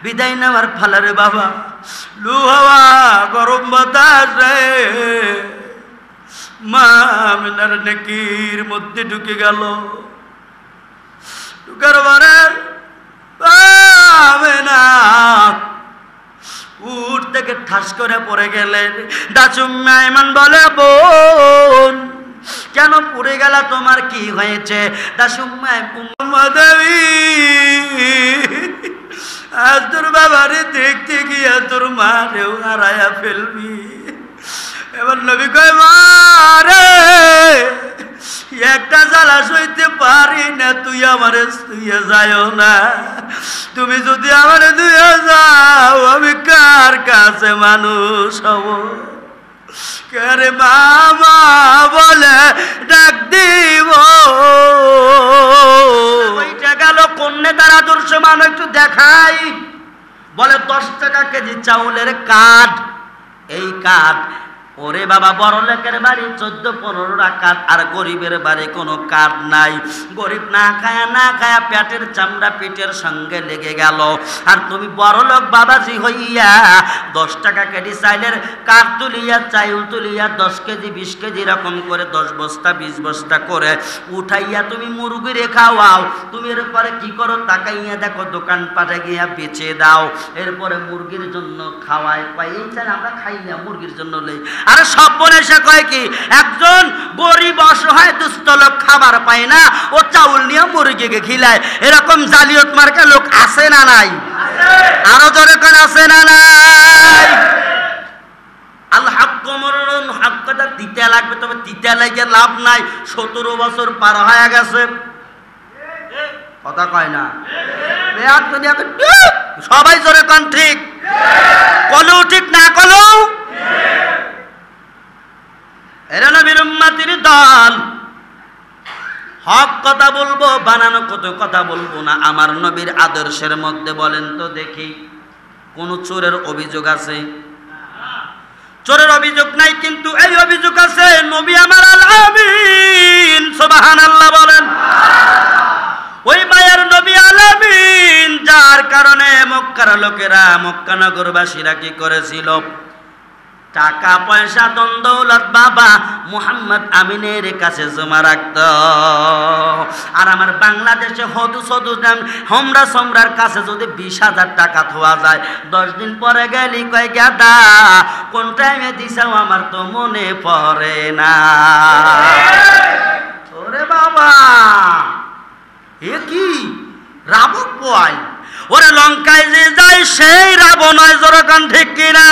বিদায় নেওয়ার ফালারে বাবা। লু হাওয়া গরম বাতাস রে মা আমিনার নেকির মধ্যে ঢুকে গেল। ঢুকার পরে আমিনা উঠ থেকে ঠাস করে পড়ে গেলেন। দাসুম্মা আইমান বলে বোন কেন পড়ে গেল, তোমার কি হয়েছে? দাসুম্মা উম্মা দেবী আজ তোর বাবারে দেখতে গিয়া তোর মারেও হারায়া ফেলবি। এবার নবী কয় মারে একটা জ্বালা সইতে পারি না, তুই আমারে শুয়ে যাও না। তুমি যদি আমারে ধুয়ে যাও আমি কার কাছে মানুষ হব? কে মামা বলে ডাক দিব। ওইটা গেল কন্যা তার আদর্শ মান একটু দেখাই। বলে 10 টাকা কেজি চাউলের কাঠ। এই কাঠ ওরে বাবা বড় লোকের বাড়ি 14-15 কাঠ, আর গরিবের বাড়ি কোনো কাঠ নাই। গরিব না খায়া পেটের চামড়া পেটের সঙ্গে লেগে গেল। আর তুমি বড় লোক বাবাজি হইয়া 10 টাকা কেজি চাইলের কাঠ তুলিয়া চাউল তুলিয়া 10 কেজি 20 কেজি এরকম করে 10 বস্তা 20 বস্তা করে উঠাইয়া তুমি মুরগিরে খাওয়াও। তুমি এরপরে কি করো তাকাইয়া দেখো দোকান পাটে গিয়া বেচে দাও। এরপরে মুরগির জন্য খাওয়ায় কয় এই চাল আমরা খাই না, মুরগির জন্য লই। আরে সব বলে সে কয় কি একজন গরিব অসহায় দুস্থ লোক খাবার পায় না, ও চাউল নিয়ে মুরগিকে খিলায়। এরকম জালিয়াত মার্কা লোক আছে না নাই? আরো জোরে কোন আছে না নাই? আল হক মরুন, হক কথা দিতে লাগবে, তবে দিতে লাগে লাভ নাই। 17 বছর পার হয়ে গেছে, কথা কয় না। সবাই জোরে কোন ঠিক, কলেও ঠিক না কলেও। এরা নবীর উম্মতির দল, হক কথা বলবো, বানানো কত কথা বলবো না। আমার নবীর আদর্শের মধ্যে বলেন তো দেখি কোন চোরের অভিযোগ আছে? চোরের অভিযোগ নাই, কিন্তু এই অভিযোগ আছে নবী আমার আল আমিন, সুবহানাল্লাহ বলেন। ওই মায়ের নবী আল আমিন, যার কারণে মক্কার লোকেরা মক্কা নগরবাসীরা কি করেছিল? টাকা পয়সা ধন দৌলত বাবা মুহাম্মদ আমিনের কাছে জমা রাখত। আর আমার বাংলাদেশে হোমরা সোমরার কাছে যদি 20,000 টাকা থোয়া যায়, 10 দিন পরে গেলি কয় গাদা কোন টাইমে দিছাও আমার তো মনে পড়ে না। ওরে বাবা এ কি রাবণ বয়? ওরে লঙ্কায় যে যায় সেই রাবণ নয়, যেরকম ঠিক কিনা?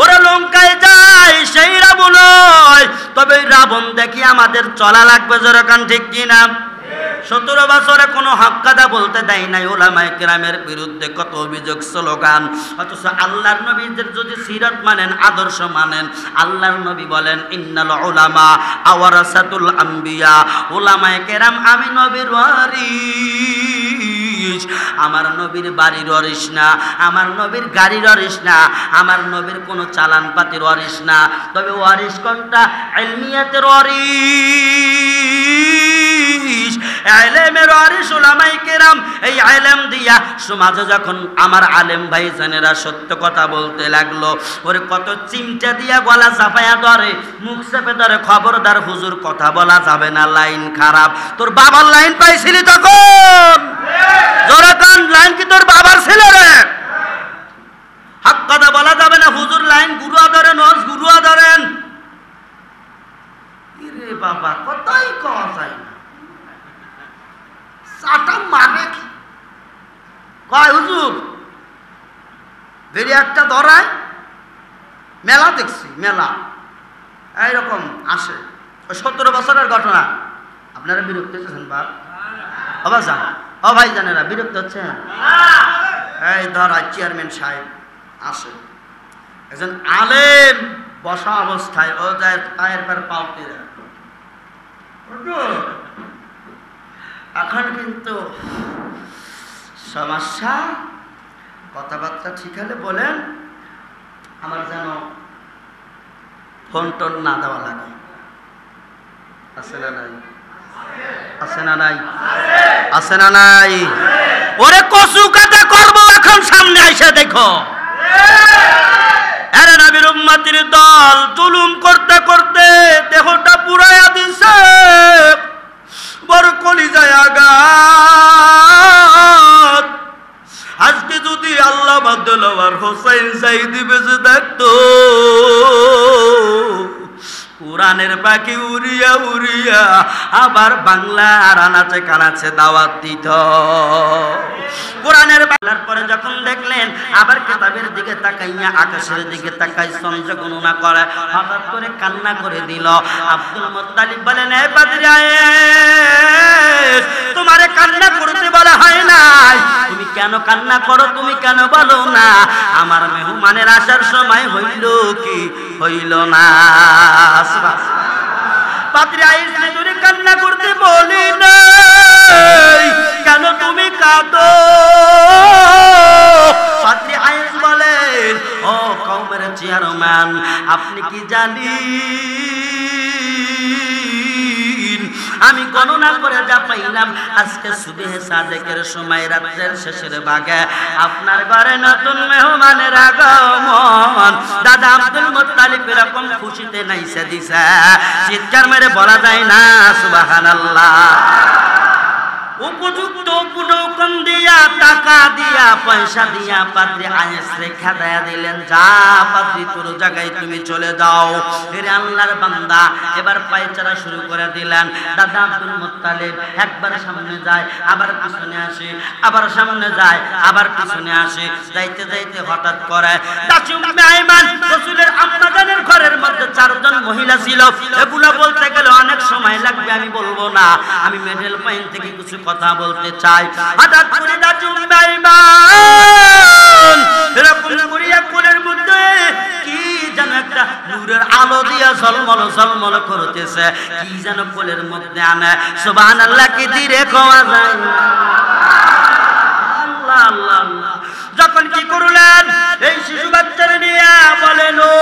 ওরা লঙ্কায় যায় সেই রাবণ নয়, তবে রাবণ দেখি আমাদের চলা লাগবে, যেরকম ঠিক কিনা? 17 বছরে কোনো হক কথা বলতে দেয় নাই। উলামায়ে কেরামের বিরুদ্ধে কত অভিযোগ স্লোগান, অথচ আল্লাহর নবীদের যদি সিরাত মানেন, আদর্শ মানেন, আল্লাহর নবী বলেন ইন্নাল উলামা আওয়ারাসাতুল আম্বিয়া। উলামায়ে কেরাম আমি নবীর ওয়ারিস। আমার নবীর বাড়ির ওয়ারিস না, আমার নবীর গাড়ির ওয়ারিস না, আমার নবীর কোনো চালান পাতির ওয়ারিস না। তবে ওয়ারিস কোনটা? ইলমিয়াতের ওয়ারিস, ইলমের ওয়ারিস উলামায়ে কেরাম। এই ইলম দিয়া সমাজে যখন আমার আলেম ভাই জানেরা সত্য কথা বলতে লাগলো, ওরে কত চিমটা দিয়া গলা চাপায়া ধরে, মুখ চেপে ধরে, খবরদার হুজুর কথা বলা যাবে না, লাইন খারাপ। তোর বাবার লাইন পাইছিলি তখন? জোরাকান লাইন কি তোর বাবার ছিল রে? হক কথা বলা যাবে না, হুজুর লাইন গুরুয়া ধরেন, ওয়াজ গুরুয়া ধরেন। ইরে বাবা কতই কওয়া যায় না, চাটা মানে কি কয় হুজুর বেরি একটা ধরায় মেলা দেখছি, মেলা এইরকম আসে। ওই 17 বছরের ঘটনা। আপনারা বিরক্ত হচ্ছেন বাপ? বাবা যান, ও ভাই জানেরা বিরক্ত হচ্ছেন? এই ধরা চেয়ারম্যান সাহেব আসে, একজন আলেম বসা অবস্থায়, ও যায় পায়ের পর পাউতে এখন কিন্তু সমস্যা, কথাবার্তা ঠিক হলে বলেন, আমার যেন ফোন টোন না দেওয়া লাগে। আছে না নাই? আছে না নাই? আছে না নাই? ওরে কচু কাটা করবো এখন। এসে দেখো। আরে নবীর উম্মতির দল জুলুম করতে করতে দেহটা পুরাইয়া দিছে, বড় কলিজায় আঘাত। আজকে যদি আল্লাহ দেলোয়ার হোসেন সাইদি বেঁচে থাকতো, কোরআনের পাখি উড়িয়া উড়িয়া আবার বাংলার আনাচে কানাচে দাওয়াত দিত। কোরআনের বাংলার পরে যখন দেখলেন আবার কিতাবের দিকে তাকাইয়া আকাশের দিকে তাকাই চন্দ্র গণনা করে, হঠাৎ করে কান্না করে দিল। আব্দুল মুত্তালিব বলেন, এ পাদ্রী আয়েশ, তোমারে কান্না করতে বলা হয় নাই, তুমি কেন কান্না করো? তুমি কেন বলো না আমার মেহমানের আসার সময় হইল কি হইল না? পাদ্রী আয়েশ, তুমি কান্না করতে বলি নাই, কেন তুমি কাঁদো? পাদ্রী আয়েশ বলেন, ও কওমের চেয়ারম্যান, আপনি কি জানেন আমি গণনা করে যা পাইলাম, আজকে সুবহে সাদেকের সময় রাতের শেষের ভাগে আপনার ঘরে নতুন মেহমানের আগমন। দাদা আব্দুল মুত্তালিব এরকম খুশিতে নাইসা দিছে, চিৎকার মেরে বলা যায় না সুবহানাল্লাহ। উপযুক্ত উপঢৌকন দিয়া, টাকা দিয়া, পয়সা দিয়া পাদ্রী আয়েশ রেখা দেয়া দিলেন, যা পাদ্রী তোর জায়গায় তুমি চলে যাও। এর আল্লাহর বান্দা এবার পায়চারা শুরু করে দিলেন। দাদা আব্দুল মুত্তালিব একবার সামনে যায়, আবার পিছনে আসে, আবার সামনে যায়, আবার পিছনে আসে। যাইতে যাইতে হঠাৎ করে দাসী উম্মে আইমান, রাসূলের আম্মা জানের ঘরের মধ্যে 4 জন মহিলা ছিল। এগুলো বলতে গেলে অনেক সময় লাগবে, আমি বলবো না। আমি মিডল পয়েন্ট থেকে কিছু কথা বলতে চাই। হঠাৎ করে দাসী উম্মে আইমান এরকম করিয়া কোলের মধ্যে কি যেন একটা নূরের আলো দিয়া ঝলমল ঝলমল করতেছে, কি যেন কোলের মধ্যে আনে। সুবহানাল্লাহ, কি ধীরে খাওয়া যায়। আল্লাহ আল্লাহ আল্লাহ। যখন কি করলেন, এই শিশু বাচ্চারা নিয়ে বলেন, ও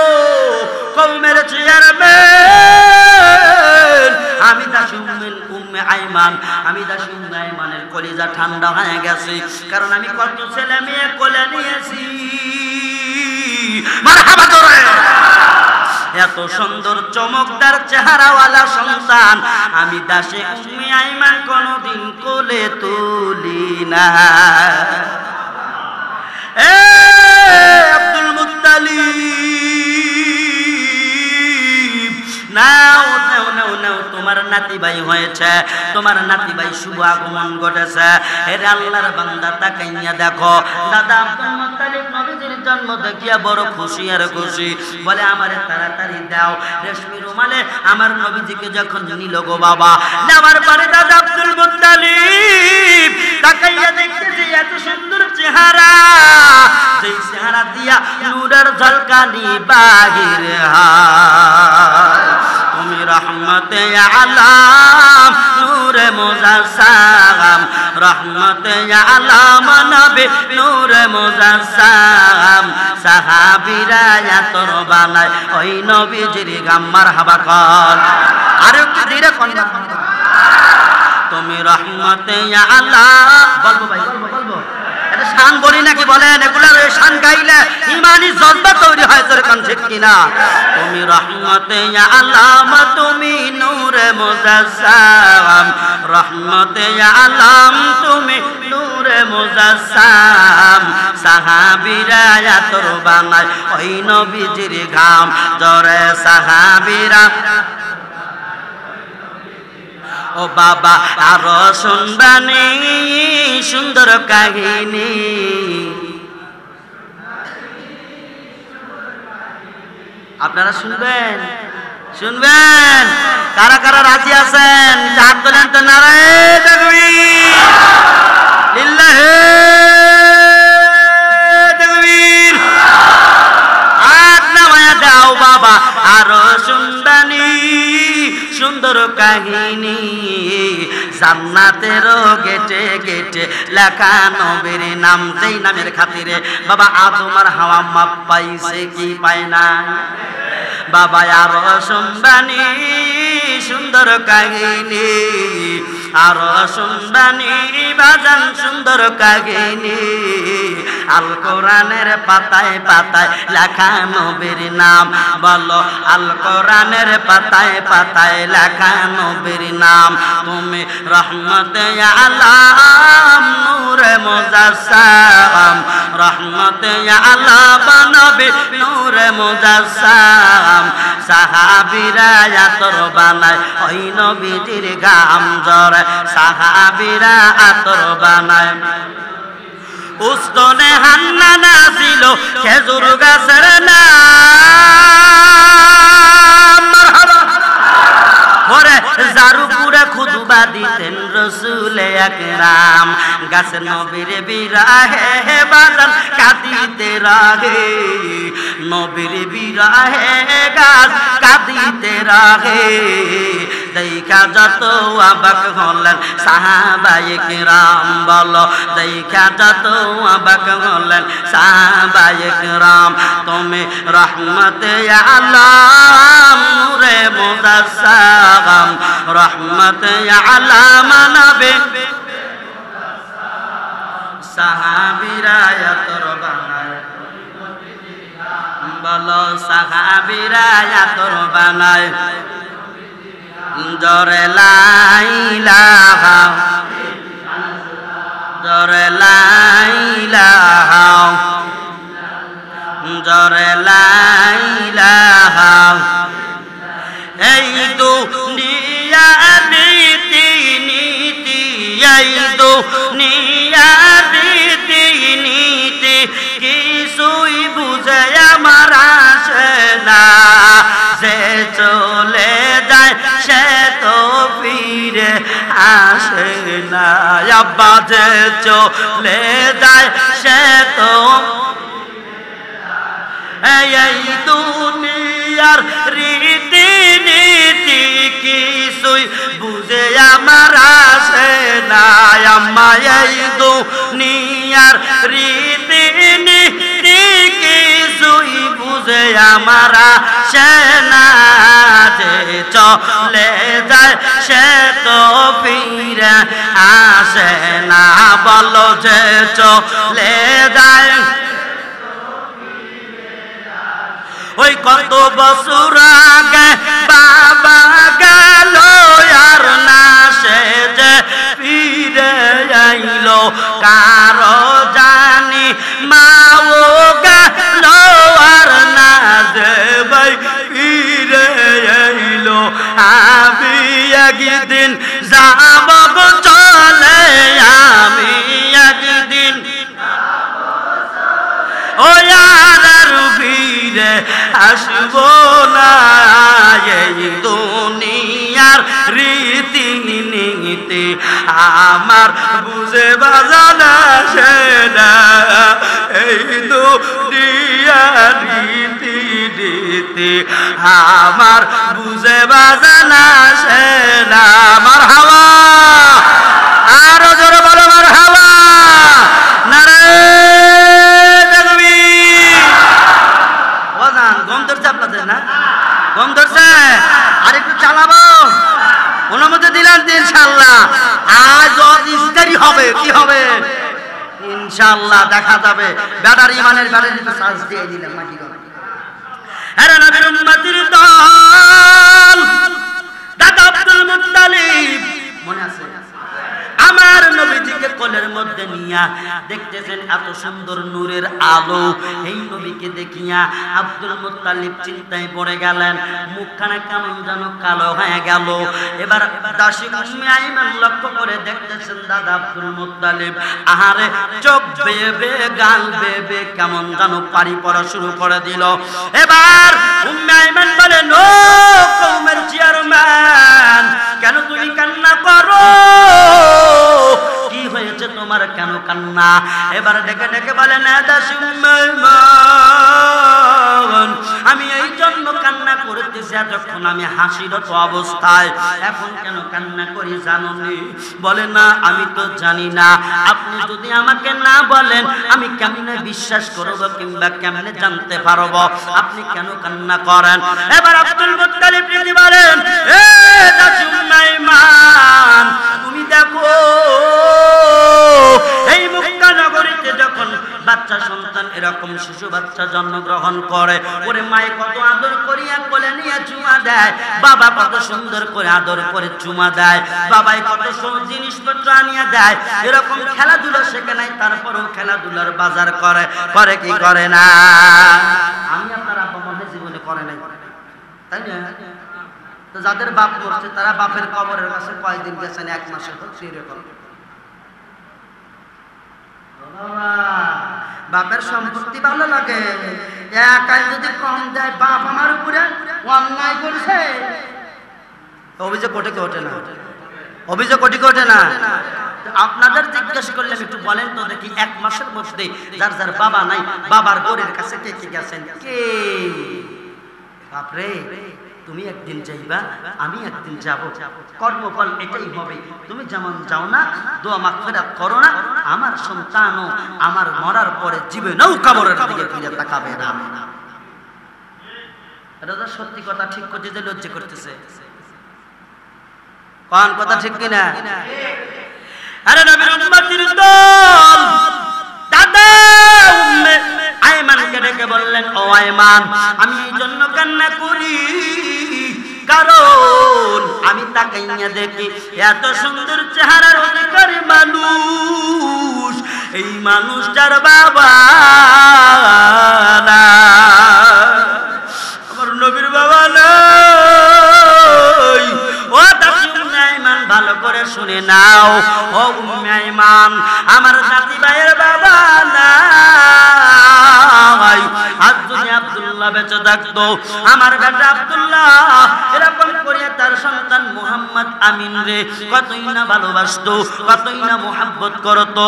কওমের চেয়ারম্যান, আমি দাসী উম্মে আইমান, আমি দাসী উম্মে আইমানের কলিজা ঠান্ডা হয়ে গেছে, কারণ আমি কত ছেলে মেয়ে কোলে নিয়েছি। মারহাবা করে এত সুন্দর চমকদার চেহারাওয়ালা সন্তান আমি দাসী উম্মে আইমান কোনদিন কোলে তুলি না। এ আব্দুল মুত্তালিব, নাও নাও নাও নাও, তোমার নাতি ভাই হয়েছে, তোমার নাতি ভাই শুভ আগমন ঘটেছে। এর আল্লাহর বান্দা তাকাইয়া দেখো, দাদা আব্দুল মুত্তালিব নবীজির জন্ম দেখিয়া বড় খুশি আর খুশি, বলে আমারে তাড়াতাড়ি দাও। রেশমি রুমালে আমার নবীজিকে যখন নিল গো বাবা, নেওয়ার পরে দাদা আব্দুল মুত্তালিব তাকাইয়া দেখতেছে এত সুন্দর চেহারা, যেই চেহারা দিয়া নূরের ঝলকানি বাহির হয়। তুমি রহমতে আলাম নূরে মুজাসসাম, রহমতে আলাম নবী নূরে মুজাসসাম। সাহাবীরা এতর বানায় ওই নবীজির গাম। মারহাবা কর, আর একটু ধীরে কোন। তুমি রহমতে আলাম, বলবো ভাই, বলবো এটা শান বলি নাকি বলেন? এগুলো শান গাইলে ইমানি জজ্বা তৈরি হয়, তোর কান ঠিক কিনা? তুমি রহমতে আলাম, তুমি নূরে মুজাসসাম, রহমতে আলাম তুমি নূরে মুজাসসাম। সাহাবীরা এতর বানায় ওই নবীজির ঘাম, জরে সাহাবীরা। ও বাবা আরো শুনবানি সুন্দর কাহিনী, আপনারা শুনবেন? শুনবেন? কারা কারা রাজি আছেন? হাত তোলেন তো। নারায়ে তাকবীর, লিল্লাহে তাকবীর। হাত নামায়া দাও বাবা। আরো শুনবানি সুন্দর কাহিনী, জান্নাতের গেটে গেটে লেখা নবীর নাম, যেই নামের খাতিরে বাবা আদম আর হাওয়া মাপ পাইছে, কি পায় না বাবা? আরো শুনবানি সুন্দর কাহিনী, আর শুনবানি বাজান সুন্দর কাহিনী আল কোরআনের পাতায় পাতায় লেখা নবীর নাম বলো আল কোরআনের পাতায় পাতায় লেখা নবীর নাম তুমি রহমতে আলাম নূরে মুজাসসাম রহমতে আলাম নবী নূরে মুজাসসাম সাহাবীরা আতর বানায় ওই নবীজির গাম জড়ে সাহাবীরা আতর বানায় উস্তনে হান্নানা ছিল খেজুর গাছের নাম মারহাবা পরে জারুপুরে খুতবা দিতেন রাসূল আকরাম গাছে নবীর বিরাহে বাজান কাঁদিতে রাগে নবীর বিরাহে গাছ কাঁদিতে রাগে দেখা যত অবাক হলেন সাহাবায়ে কেরাম বলো দেখা যত অবাক হলেন সাহাবায়ে কেরাম তুমি রহমতে আলাম নূরে মুজাসসাম রহমতে আলাম নবী সাহাবীরা আতর বানায় বলো সাহাবীরা আতর বানায় জরে লা ইলাহা জরে লা ইলাহা জরে লা ইলাহা এই দুনিয়া নীতি নীতি এই দুনিয়া নীতি নীতি কিছুই বুঝে আমার আসে না যে চলে যায় সে তো ফিরে আসে না আব্বা যে চলে যায় সে তো এই দুনিয়ার রীতি নীতি কিছুই বুঝে আমার আসে না আম্মা এই দুনিয়ার রীতি নীতি কিছুই বুঝে আমার আসে না যে চলে যায় সে তো ফিরে আসে না বলো যে চলে যায় ওই কত বছর আগে বাবা গেল আর না সে যে ফিরে আইলো কারো জানি মাও গেল আর না যে ভাই ফিরে আইলো আমি একদিন যাব চলে আমি একদিন ও আর ফিরে আসবো না এই দুনিয়ার রীতি নীতি আমার বুঝে বাজানা আসে না এই দুনিয়ার রীতি নীতি আমার বুঝে বাজানা আসে না মারহাবা আরো জোরে বলো মারহাবা নারে না গম ধরছে আর একটু চালাবো অনুমতি দিলেন ইনশাআল্লাহ আজ ইফতারি হবে কি হবে ইনশাআল্লাহ দেখা যাবে ব্যাটারি ইমানের ব্যাটারিতে চার্জ দিয়ে দিলেন নাকি আরে নবীর উম্মতির দল দাদা আব্দুল মুত্তালিব মনে আছে আমার নবীজিকে কোলের মধ্যে নিয়া দেখতেছেন এত সুন্দর নূরের আলো এই নবীকে দেখিয়া আব্দুল মুত্তালিব চিন্তায় পড়ে গেলেন মুখখানা কেমন যেন কালো হয়ে গেল এবার দাসী উম্মে আইমান লক্ষ্য করে দেখতেছেন দাদা আব্দুল মুত্তালিব আহারে চোখ বেয়ে বেয়ে গাল বেয়ে বেয়ে কেমন যেন পানি পড়া শুরু করে দিল এবার উম্মে আইমান বলেন ও কওমের চেয়ারম্যান কেন তুমি কান্না করো কি হয়েছে তোমার কেন কান্না এবার ডেকে ডেকে বলে না দাসী উম্মে আইমান আমি এই জন্য কান্না করতেছি এতক্ষণ আমি হাসিরত অবস্থায়, এখন কেন কান্না করি জানোনি? বলে না আমি তো জানি না, আপনি যদি আমাকে না বলেন আমি কেমনে বিশ্বাস করব কিংবা কেমনে জানতে পারবো আপনি কেন কান্না করেন? এবার আব্দুল মুত্তালিব বলেন, এ চাচি উম্মে আইমান, তুমি দেখো এই মক্কা নগরীতে যখন বাচ্চা সন্তান এরকম শিশু বাচ্চা জন্মগ্রহণ করে, ওরে মায়ে কত আদর করিয়া কোলে নিয়ে চুমা দেয়, বাবা কত সুন্দর করে আদর করে চুমা দেয়, বাবাই কত জিনিসপত্র আনিয়া দেয়, এরকম খেলাধুলা শেখে নাই, তারপরেও খেলাধুলার বাজার করে, করে কি করে না? আমি আপনার আব্বা মনে জীবনে করে নাই, তাই না? তো যাদের বাপ মরছে তারা বাপের কবরের কাছে কয়দিন গেছেন? 1 মাসের তো সেরকম। বাপের সম্পত্তি ভালো লাগে, একাই যদি কম দেয়, বাপ আমার উপরে অন্যায় করছে, অভিযোগ কোটে ওঠে না, অভিযোগ কোটি ওঠে না। আপনাদের জিজ্ঞেস করলেন একটু বলেন তো দেখি, 1 মাসের মধ্যে যার যার বাবা নাই বাবার গোরের কাছে কে কে গেছেন? কে? বাপরে, তুমি একদিন যাইবা, আমি একদিন যাব, কর্মফল এটাই হবে। তুমি যেমন যাও না, দোয়া মাগফিরাত করো না, আমার সন্তানও আমার মরার পরে জীবনেও কবরের দিকে ফিরে তাকাবে না। এটা তো সত্যি কথা, ঠিক করছে যে লজ্জা করতেছে, কোন কথা ঠিক কিনা? আরে নবীর উম্মতির দল দাদা উম্মে আইমানকে ডেকে বললেন, ও আইমান, আমি এই জন্য কান্না করি কারণ আমি তাকাইয়া দেখি এত সুন্দর চেহারার অধিকারী মানুষ, এই মানুষটার বাবা না, আমার নবীর বাবা নাই। ও দাদি উম্মে আইমান, ভালো করে শুনে নাও, ও উম্মে আইমান, আমার দাদি ভাইয়ের বাবা নাই। আজ যদি আব্দুল্লাহ বেঁচে থাকতো, আমার বেটা আব্দুল্লাহ এরকম করে তার সন্তান মুহাম্মদ আমিন রে কতই না ভালোবাসতো, কতই না মোহাব্বত করতো।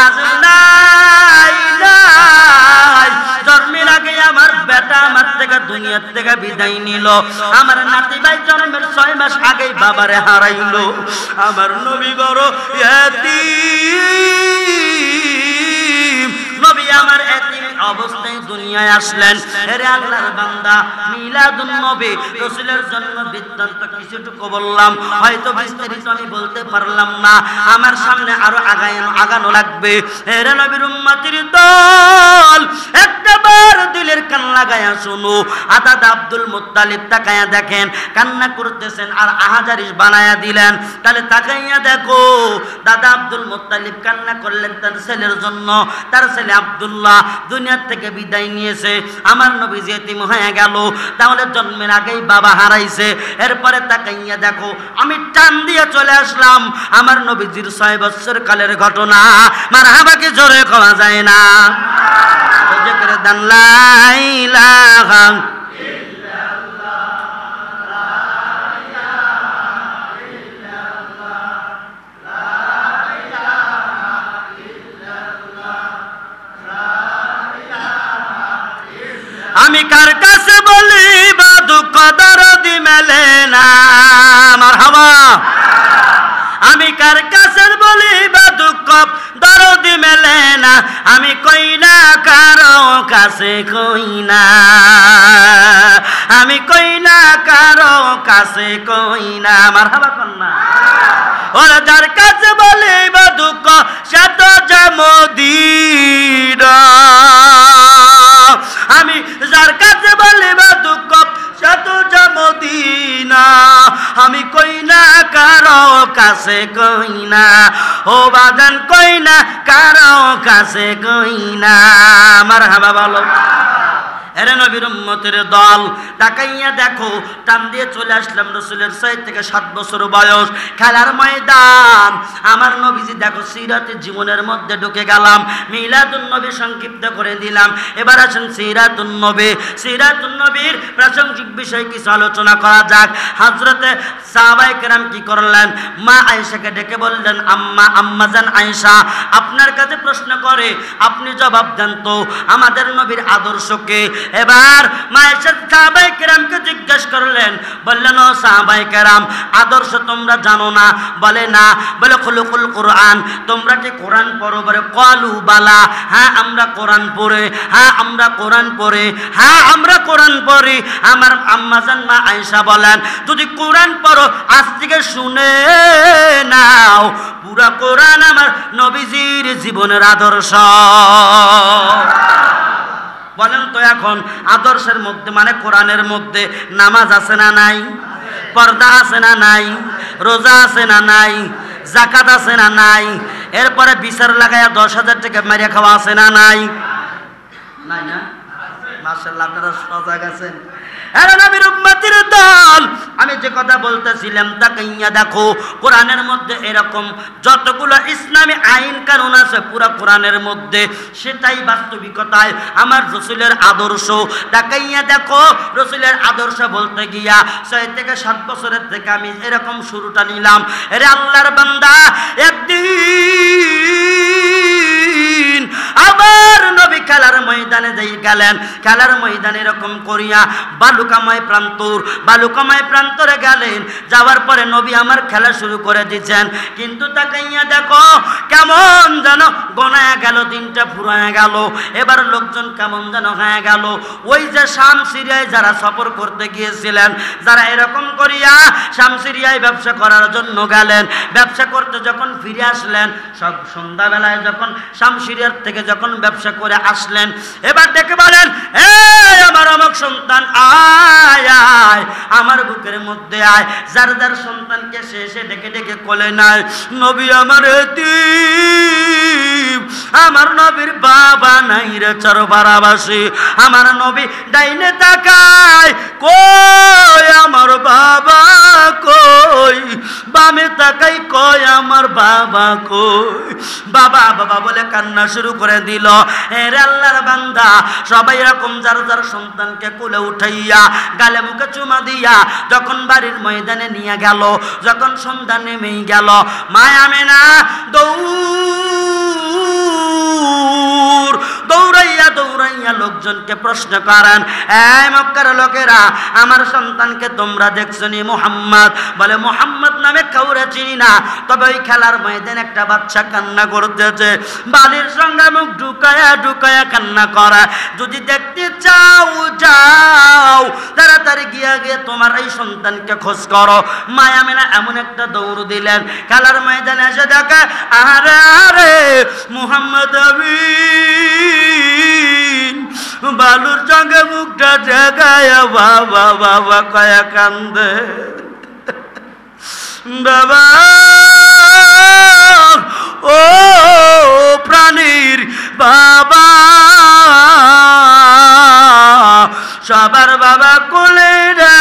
আজ নাই নাই, জন্মের আগে আমার বেটা আমার থেকে দুনিয়ার থেকে বিদায় নিল, আমার নাতি ভাই জন্মের 6 মাস আগেই বাবারে হারাইলো, আমার নবী বড় ইয়াতীম, নবী আমার এতিম অবস্থায় দুনিয়ায় আসলেন। হে আল্লাহর বান্দা, মিলাদুন নবী রাসূলের জন্ম বৃত্তান্ত কিছুটুকু বললাম, হয়তো বিস্তারিত আমি বলতে পারলাম না, আমার সামনে আরো আগানো লাগবে। হে নবীর উম্মতির দল, একবার দিলের কান লাগায়া শুনো। দাদা আব্দুল মুত্তালিব তাকায়া দেখেন কান্না করতেছেন আর আহাজারিস বানায়া দিলেন, তাহলে তাকাইয়া দেখো দাদা আব্দুল মুত্তালিব কান্না করলেন তার ছেলের জন্য। তার ছেলে আব্দুল্লাহ দুনিয়ার থেকে বিদায় নিয়েছে, আমার নবী এতিম হয়ে গেল, তাহলে জন্মের আগেই বাবা হারাইছে। এরপরে তাকাইয়া দেখো আমি টান দিয়ে চলে আসলাম আমার নবীজির 6 বছর কালের ঘটনা। মারহাবাকে জোরে কওয়া যায় না? ওই করে দান লা ইলাহা আমি কার কাছে বলি বা দুঃখ দরদি মেলে না, মারহাবা। আমি কার কাছে বলি বা দুঃখ দরদি মেলে না, আমি কই না কারো কাছে কই না, আমি কই না কারো কাছে কই না, মারহাবা কন্যা। ওরা যার কাছে বলি বা দুঃখ সে তো মদিনা, আমি যার কাছে বলি বা দুঃখ সে তো মদিনা, আমি কই না কারো কাছে কই না, ও বাজান কই না কারো কাছে কই না, মারহাবা বলো। এরে নবীর উম্মতের দল, তাকাইয়া দেখো টান দিয়ে চলে আসলাম রাসূলের 6 থেকে 7 বছর বয়স, খেলার ময়দান। আমার নবীজি দেখো সিরাতে জীবনের মধ্যে ঢুকে গেলাম, মিলাদুন নবী সংক্ষিপ্ত করে দিলাম। এবার আসেন সিরাতুন নবী। সিরাতুন নবীর প্রাসঙ্গিক বিষয় কিছু আলোচনা করা যাক। হযরতে সাহাবায়ে কেরাম কি করলেন? মা আয়েশাকে ডেকে বললেন, আম্মাজান আয়েশা আপনার কাছে প্রশ্ন করে, আপনি জবাব দেন তো আমাদের নবীর আদর্শকে এবার মায়ের সাহাবায়ে কেরামকে জিজ্ঞেস করলেন, বললেন ও সাহাবায়ে কেরাম, আদর্শ তোমরা জানো না? বলে না। বলে খুলুকুল কোরআন, তোমরা কি কোরআন পড়ো? বলে ক্বালু বালা, হ্যাঁ আমরা কোরআন পড়ে, হ্যাঁ আমরা কোরআন পড়ে, হ্যাঁ আমরা কোরআন পড়ি। আমার আম্মাজান মা আয়েশা বলেন, যদি কোরআন পড়ো আজ থেকে শুনে নাও, পুরা কোরআন আমার নবীজির জীবনের আদর্শ। বলেন তো এখন আদর্শের মধ্যে মানে কোরআনের মধ্যে নামাজ আছে না নাই? পর্দা আছে না নাই? রোজা আছে না নাই? যাকাত আছে না নাই? এরপরে বিচার লাগায়া 10,000 টাকা মারিয়া খাওয়া আছে না নাই? নাই না? মাশাআল্লাহ, আপনারা সজাগ আছেন। আরে নবীর উম্মতের দল, আমি যে কথা বলতেছিলাম তাকাইয়া দেখো, কোরআনের মধ্যে এরকম যতগুলো ইসলামী আইন কানুন আছে পুরো কোরআনের মধ্যে, সেটাই বাস্তবিকতায় আমার রাসূলের আদর্শ। তাকাইয়া দেখো, রাসূলের আদর্শ বলতে গিয়া 6 থেকে 7 বছরের থেকে আমি এরকম শুরুটা নিলাম। আরে আল্লাহর বান্দা, একদিন আবার নবী খেলার ময়দানে যাই গেলেন। খেলার ময়দানে এরকম করিয়া বালুকাময় প্রান্তরে গেলেন। যাওয়ার পরে নবী আমার খেলা শুরু করে দিচ্ছেন, কিন্তু তাকাইয়া দেখো কেমন যেন গনায়া গেল, দিনটা ফুরায়া গেল। এবার লোকজন কেমন যেন হয়ে গেল। ওই যে শাম সিরিয়ায় যারা সফর করতে গিয়েছিলেন, যারা এরকম করিয়া শাম সিরিয়ায় ব্যবসা করার জন্য গেলেন, ব্যবসা করতে যখন ফিরে আসলেন, সব সন্ধ্যাবেলায় যখন শাম সিরিয়ার থেকে যখন ব্যবসা করে আসলেন, এবার দেখে বলেন, এই আমার অমুক সন্তান আয় আয়, আমার বুকের মধ্যে আয়। যার যার সন্তানকে সে এসে ডেকে ডেকে কোলে নেয়। নবী আমার এতিম, আমার নবীর বাবা নাই রে চরবারাবাসী। আমার নবী ডাইনে তাকায়, কই আমার বাবা কই? বামে তাকাই, কই আমার বাবা কই? বাবা বাবা বলে কান্না শুরু করে দিল। এরে আল্লাহর বান্দা, সবাই এরকম যার যার সন্তানকে কোলে উঠাইয়া গালে মুখে চুমা দিয়া যখন বাড়ির ময়দানে নিয়ে গেল, যখন সন্ধ্যা নেমেই গেল, মা আমেনা দৌড়াইয়া লোকজনকে প্রশ্ন করেন, এই মক্কার লোকেরা, আমার সন্তানকে তোমরা দেখছো নি? মুহাম্মদ। বলে মুহাম্মদ নামে কাউরে চিনি না, তবে ওই খেলার ময়দানে একটা বাচ্চা কান্না করতেছে, বালির সঙ্গে মুখ ঢুকায়া ঢুকায়া কান্না করা। যদি দেখতে চাও যাও, তাড়াতাড়ি গিয়া গিয়ে তোমার এই সন্তানকে খোঁজ করো। মায়া মেনা এমন একটা দৌড় দিলেন, খেলার ময়দানে এসে দেখে, আরে আরে মুহাম্মদ আমিন বালুর সঙ্গে মুখটা জাগায়া বাবা বাবা কয়া কান্দে। বাবা ও প্রাণীর বাবা, সবার বাবা কোলে রে,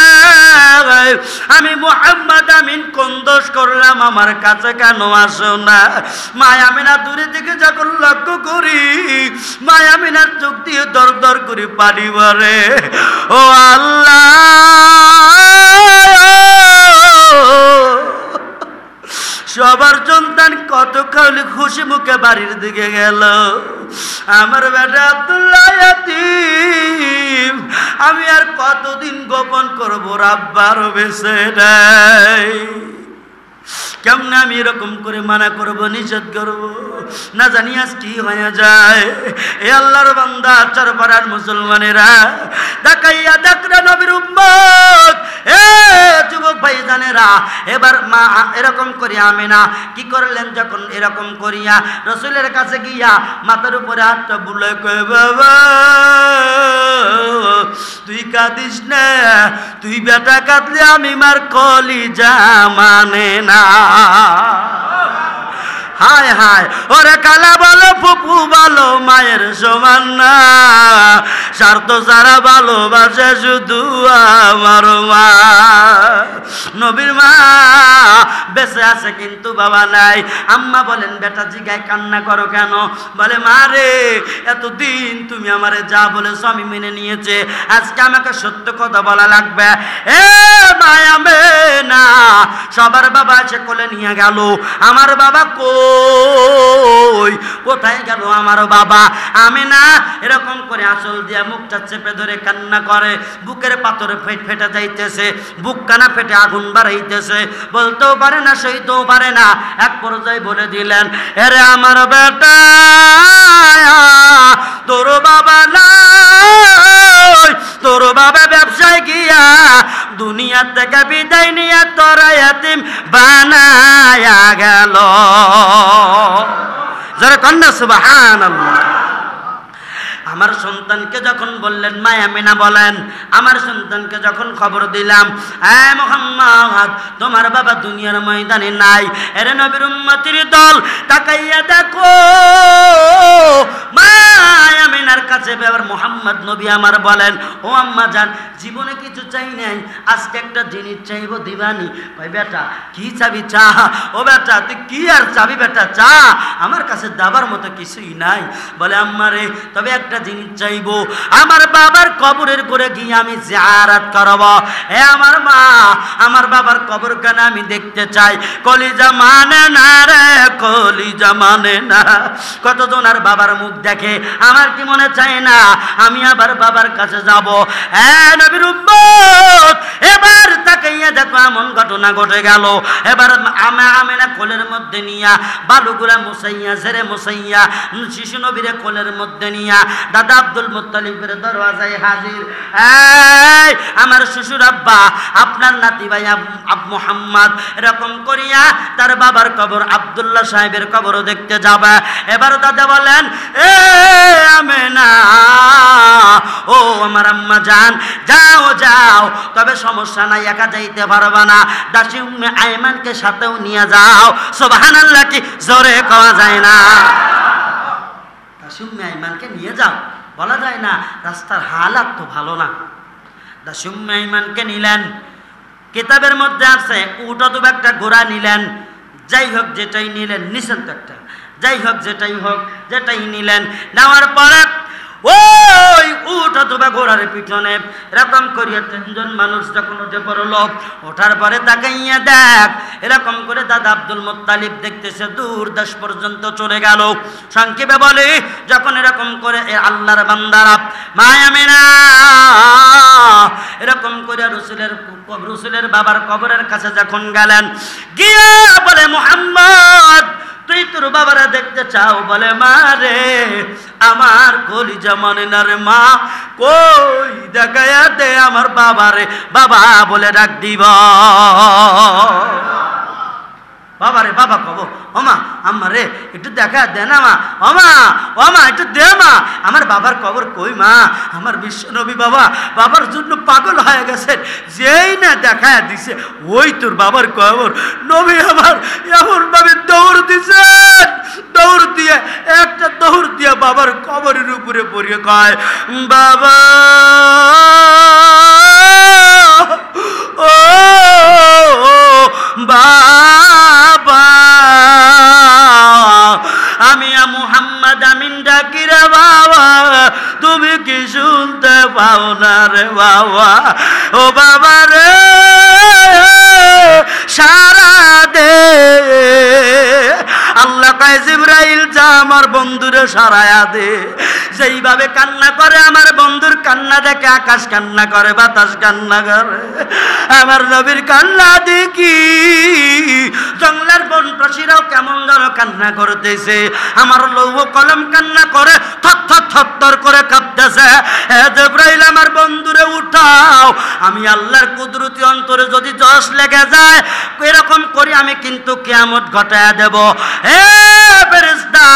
আমি মুহাম্মদ আমিন কোন দোষ করলাম, আমার কাছে কেন আসো না? মায়া মিনা দূরে থেকে যখন লক্ষ্য করি, মায়া মিনার চোখ দিয়ে দর দর করে পানি ভরে। ও আল্লাহ, সবার সন্তান কত খুশি মুখে বাড়ির দিকে গেল, আমার বেটা আব্দুল্লাহ ইয়াতীম। আমি আর কতদিন গোপন করবো? রাব্বার বেঁচে নাই। কেমন আমি এরকম করে মানা করব, নিষেধ করব, না জানি আজ কি হয়ে যায়। এ আল্লাহর বান্দা, চারপাড়ার মুসলমানেরা, তাকাইয়া দেখরা নবীর উম্মত, এ যুবক ভাইজানেরা, এবার মা এরকম করে আমেনা কি করলেন? যখন এরকম করিয়া রাসূলের কাছে গিয়া মাথার উপরে হাতটা বুলে কয়, বাবা তুই কাঁদিস না, তুই বেটা কাঁদলে আমি মার কলিজা মানে না। হায় হায়, ওরে কালা বলো ফুপু বলো মায়ের সমান না, স্বার্থ ছাড়া ভালোবাসে শুধু আমার মা। নবীর মা বেঁচে আছে কিন্তু বাবা নাই। আম্মা বলেন, বেটা জিগায় কান্না করো কেন? বলে, মা রে, এতদিন তুমি আমারে যা বলেছ আমি মেনে নিয়েছে, আজকে আমাকে সত্য কথা বলা লাগবে। এ মায়া মেনা, সবার বাবা আছে কোলে নিয়ে গেল, আমার বাবা কই? কোথায় গেল আমার বাবা? আমি না এরকম করে আসল দিয়া মুখটা চেপে ধরে কান্না করে, বুকের পাথরে ফেটে যাইতেছে, বুক কানা ফেটে আগুন বাড়াইতেছে, বলতেও পারে না, সইতেও পারে না। এক পর্যায়ে বলে দিলেন, এরে আমার বেটা, তোর বাবা নাই, তোর বাবা ব্যবসায় গিয়া দুনিয়া থেকে বিদায় নিয়ে তোরা এতিম বানায়া গেল। যারা কন্যা সুবহানাল্লাহ। আমার সন্তানকে যখন বললেন, মা আমিনা বলেন, আমার সন্তানকে যখন খবর দিলাম, এ মুহাম্মদ তোমার বাবা দুনিয়ার ময়দানে নাই, এর নবীর উম্মতির দল তাকাইয়া দেখো, মা আমিনার কাছে এবার মুহাম্মদ নবী আমার বলেন, ও আম্মা জান, জীবনে কিছু চাই নাই, আজকে একটা জিনিস চাইবো, দিবানি? কই বেটা কি চাবি? চা। ও বেটা তুই কি আর চাবি বেটা, চা, আমার কাছে দাবার মতো কিছুই নাই। বলে আম্মা রে, তবে একটা জিনিস চাইবো, আমার বাবার কবরের করে গিয়ে আমি জিয়ারত করব। এ আমার মা, আমার বাবার কবর কেন আমি দেখতে চাই। কলিজা মানে না রে, কলিজা মানে না। কতজন আর বাবার মুখ দেখে, আমার কি মনে চায় না আমি আবার বাবার কাছে যাব। হ্যাঁ নবীর উম্মত, এবার তাকাইয়া দেখো এমন ঘটনা ঘটে গেল। এবার আমিনা কোলের মধ্যে নিয়া বালুগুলা মুসাইয়া, ঝেড়ে মুসাইয়া শিশু নবীরে কোলের মধ্যে নিয়া দাদা আব্দুল মুত্তালিবের দরওয়াজায় হাজির। এই আমার শ্বশুর আব্বা, আপনার নাতি ভাই মুহাম্মদ এরকম করিয়া তার বাবার কবর আব্দুল্লাহ সাহেবের কবরও দেখতে যাবে। এবার দাদা বলেন, এ আমিনা, ও আমার আম্মা জান, যাও যাও, তবে সমস্যা নাই, একা যাইতে পারবা না, দাসী উম্মে আইমানকে সাথেও নিয়ে যাও। সুবহানাল্লাহ কি জোরে কওয়া যায় না? দাসী উম্মে আইমানকে নিয়ে যাও, বলা যায় না, রাস্তার হালাত তো ভালো না। দাসী উম্মে আইমানকে নিলেন, কিতাবের মধ্যে আছে উট অথবা একটা ঘোড়া নিলেন, যাই হোক যেটাই নিলেন, নিছেন তো একটা, যাই হোক যেটাই নিলেন, নেওয়ার পরে ওই উট অথবা ঘোড়ার পিছনে এরকম করিয়া তিনজন মানুষ যখন উঠে পড়ল, ওঠার পরে তাকাইয়া দেখ, এরকম করে দাদা আব্দুল মুত্তালিব দেখতেছে দূর দেশ পর্যন্ত চলে গেল। সংক্ষেপে বলে, যখন এরকম করে আল্লাহর বান্দারা মা আমিনা এরকম করে রসুলের বাবার কবরের কাছে যখন গেলেন, গিয়া বলে, মুহাম্মদ তুই তোর বাবারা দেখতে চাও? বলে, মা রে, আমার কলিজা মানে না রে মা, কই দেখায়া দে আমার বাবারে, বাবা বলে ডাক দিব। বাবারে বাবা কব, ওমা আম্মা রে একটু দেখা দে না মা, ওমা একটু দে মা, আমার বাবার কবর কই মা, আমার বিশ্ব নবী বাবা বাবার জন্য পাগল হয়ে গেছে, যেই না দেখা দিছে ওই তোর বাবার কবর। নবী আমার এমন ভাবে দৌড় দিছেন, দৌড় দিয়ে একটা দৌড় দিয়ে বাবার কবরের উপরে পড়িয়ে কয়, বাবা ও বাবা, আমি মুহাম্মদ আমিন ডাকি রে বাবা, তুমি কি শুনতে পাও না রে বাবা? ও বাবা রে, সারা দে। আল্লাহ কয়, জিবরাইল যা আমার বন্ধুরে সারায়া দে। যেইভাবে কান্না করে আমার বন্ধুর কান্না দেখে আকাশ কান্না করে, বাতাস কান্না করে, আমার নবীর কান্না দেখি জঙ্গলের বনপ্রাসীরাও কেমন যেন কান্না করতেছে, আমার লৌহ কলম কান্না করে, থর করে কাঁপতেছে। হে জিবরাইল আমার বন্ধুরে উঠাও, আমি আল্লাহর কুদরতি অন্তরে যদি জশ লেগে যায় এরকম করি আমি কিন্তু কিয়ামত ঘটায়া দেব। হে ফেরেশতা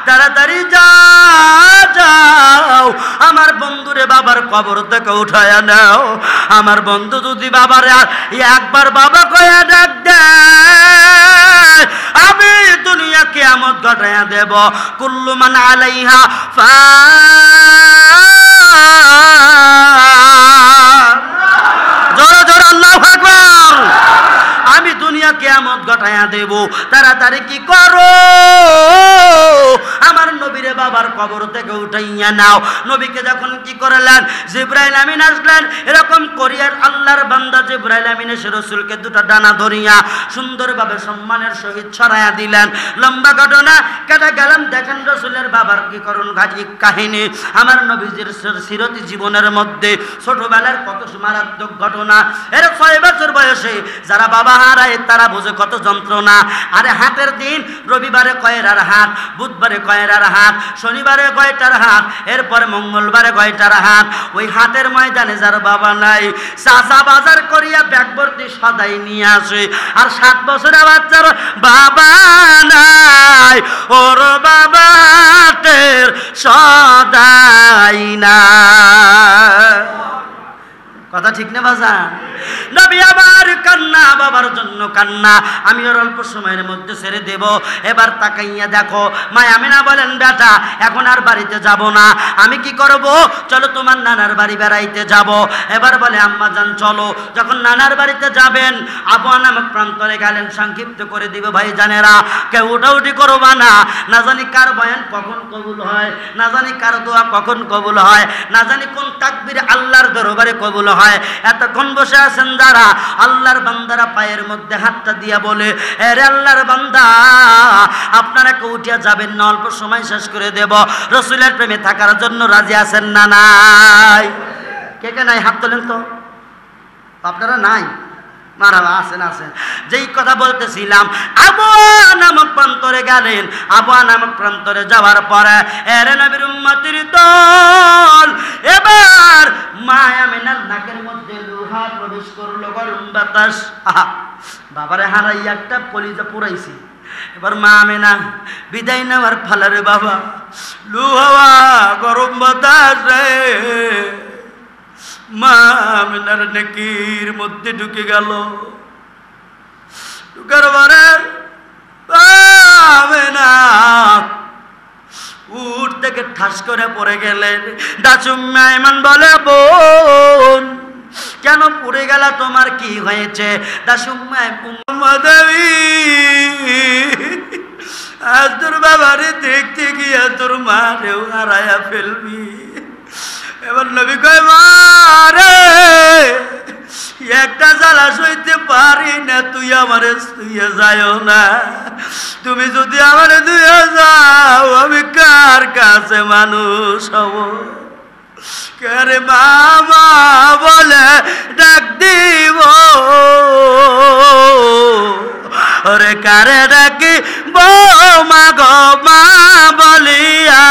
তাড়াতাড়ি যাও, আমার বন্ধুরে বাবার কবর থেকে উঠায়া নাও। আমার বন্ধু যদি বাবার একবার বাবা কয়া ডাক দেয়, আমি দুনিয়া কিয়ামত ঘটায়া দেব। কুল্লু মান আলাইহা ফান, জোরে জোরে আল্লাহু আকবার। আমি দুনিয়া কিয়ামত ঘটায়া দেব, তাড়াতাড়ি কি করো, আমার নবীরে বাবার কবর থেকে উঠাইয়া নাও। নবীকে যখন কি করলেন, জিবরাইল আমিন আসলেন, এরকম করিয়ার আল্লাহর বান্দা জিবরাইল আমিন এসে রাসূলকে দুটো ডানা ধরিয়া সুন্দরভাবে সম্মানের সহিত ছড়াইয়া দিলেন। লম্বা ঘটনা কেটে গেলাম। দেখেন রাসূলের বাবার কি করুন ঘাজি কাহিনী, আমার নবীজির সিরতি জীবনের মধ্যে ছোটবেলার কত মারাত্মক ঘটনা। এর 6 বছর বয়সে যারা বাবা হারায় তারা বোঝে কত যন্ত্রণা। আরে হাটের দিন, রবিবারে কয়রার হাট, বুধবারে কয়রার হাট, শনিবারে কয়টার হাট, এরপরে মঙ্গলবারে কয়টার হাট। ওই হাটের ময়দানে যার বাবা নাই, চাচা বাজার করিয়া ব্যাগ ভর্তি সদাই নিয়ে আসে। আর 7 বছরের বাচ্চার বাবা নাই, ওর বাবাটের সদাই না। কথা ঠিক না বাজান? নবী আমার কান্না, বাবার জন্য কান্না। আমি ওর অল্প সময়ের মধ্যে ছেড়ে দেব। এবার তাকাইয়া দেখো, মা আমিনা বলেন, বেটা এখন আর বাড়িতে যাব না। আমি কি করব? চলো তোমার নানার বাড়ি বেড়াইতে যাব। এবার বলে আম্মা জান চলো। যখন নানার বাড়িতে যাবেন, আবুয়া নামক প্রান্তরে গেলেন। সংক্ষিপ্ত করে দিব ভাই জানেরা, কেউ উঠাউঠি করবা না। না জানি কার বয়ান কখন কবুল হয়, না জানি কার দোয়া কখন কবুল হয়, না জানি কোন তাকবীর আল্লাহর দরবারে কবুল হয়। এতক্ষণ বসে আছেন যারা, আল্লাহর বান্দারা পায়ের মধ্যে হাতটা দিয়া বলে, আরে আল্লাহর বান্দা আপনারা কেউ উঠিয়া যাবেন না, অল্প সময় শেষ করে দেব। রাসূলের প্রেমে থাকার জন্য রাজি আছেন না নাই? কে কে নাই হাত তোলেন তো। আপনারা নাই? মারাবা, আছেন আছেন। যেই কথা বলতেছিলাম, আবুয়া নামক প্রান্তরে গেলেন। আবুয়া নামক প্রান্তরে যাওয়ার পরে এরে নবীর উম্মতের দল, এবার মা আমিনার নাকের মধ্যে লোহা প্রবেশ করলো, গরম বাতাস। বাবারে হারাইয়া একটা কলিজা পুরাইছি। এবার মা আমিনা বিদায় নেওয়ার ফালারে বাবা, লোহা গরম বাতাস রে মা আমিনার নেকির মধ্যে ঢুকে গেল। ঢুকার পরে আমিনা উঠ থেকে ঠাস করে পড়ে গেলেন। দাসুম্মা ইমান বলে, বোন কেন পড়ে গেল, তোমার কি হয়েছে? দাসুম্মা দেবী, আজ তোর বাবারে দেখতে গিয়া তোর মারেও হারায়া ফেলবি। এবার নবী কয়, মারে একটা জ্বালা সইতে পারি না, তুই আমারে শুয়ে যাও না। তুমি যদি আমারে ধুয়ে যাও, আমি কার কাছে মানুষ হব? কারে মামা বলে ডাক দিব, ওরে কারে ডাকি বৌমা গো মা বলিয়া,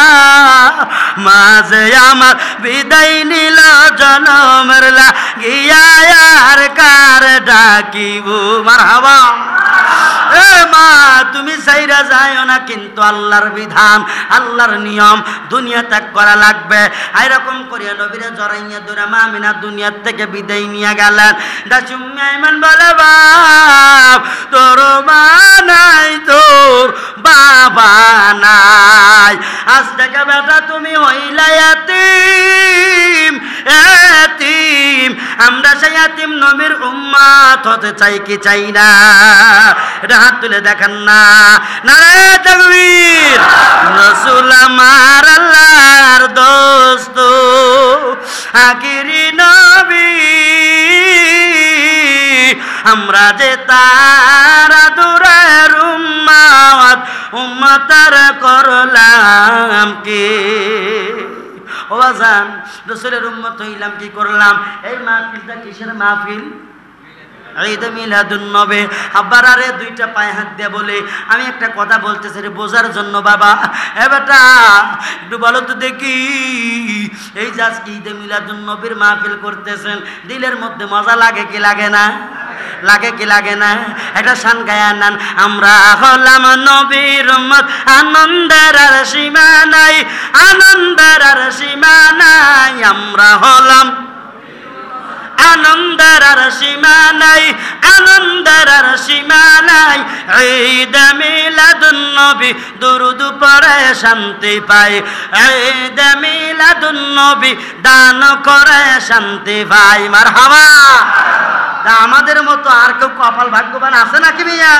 মাঝে আমার বিদায় নিল জনমের লাগিয়া, আর কার ডাকিব? মারহাবা। এ মা তুমি সাইরা যাও না, কিন্তু আল্লাহর বিধান, আল্লাহর নিয়ম, দুনিয়া ত্যাগ করা লাগবে। এরকম করিয়া নবীরে জড়াইয়া ধরে মা আমিনা দুনিয়ার থেকে বিদায় নিয়ে গেলেন। দাসুম্মা ইমান বলে, বাপ তোর মা নাই, তোর বাবা নাই, আজ থেকে বেটা তুমি হইলা ইয়াতীম। ইয়াতীম আমরা সেই ইয়াতীম নবীর উম্মত হতে চাই কি চাই না? এটা হাত তুলে দেখেন না। নারে তাকবীর। রাসূল আমার আল্লাহর দোস্ত, আখিরি নবী, আমরা যে তার আদরের উম্মত, উম্মতার করলাম কি? ও আজান, রাসূলের উম্মত হইলাম কি করলাম? এই মাহফিলটা কিসের মাহফিল? ঈদ মিলাদুন নবী। আব্বার আরে দুইটা পায়ে হাত দিয়ে বলে, আমি একটা কথা বলতেছি রে বোঝার জন্য বাবা। এ বেটা একটু বলো তো দেখি, এই যে আজকে ঈদ মিলাদুন নবীর মাহফিল করতেছেন, দিলের মধ্যে মজা লাগে কি লাগে না? লাগে কি লাগে না? একটা শান গায়া নান, আমরা হলাম নবীর উম্মত, আনন্দের আর সীমা নাই, আনন্দের আর সীমা নাই, আমরা হলাম আনন্দের আর সীমা নাই, আনন্দের আর সীমা নাই। ঈদ মিলাদুন নবী দুরুদ পড়ে শান্তি পাই, ঈদ মিলাদুন নবী দান করে শান্তি পাই। মারহাবা। আমাদের মতো আর কেউ কপাল ভাগ্যবান আছে নাকি ভাইয়া?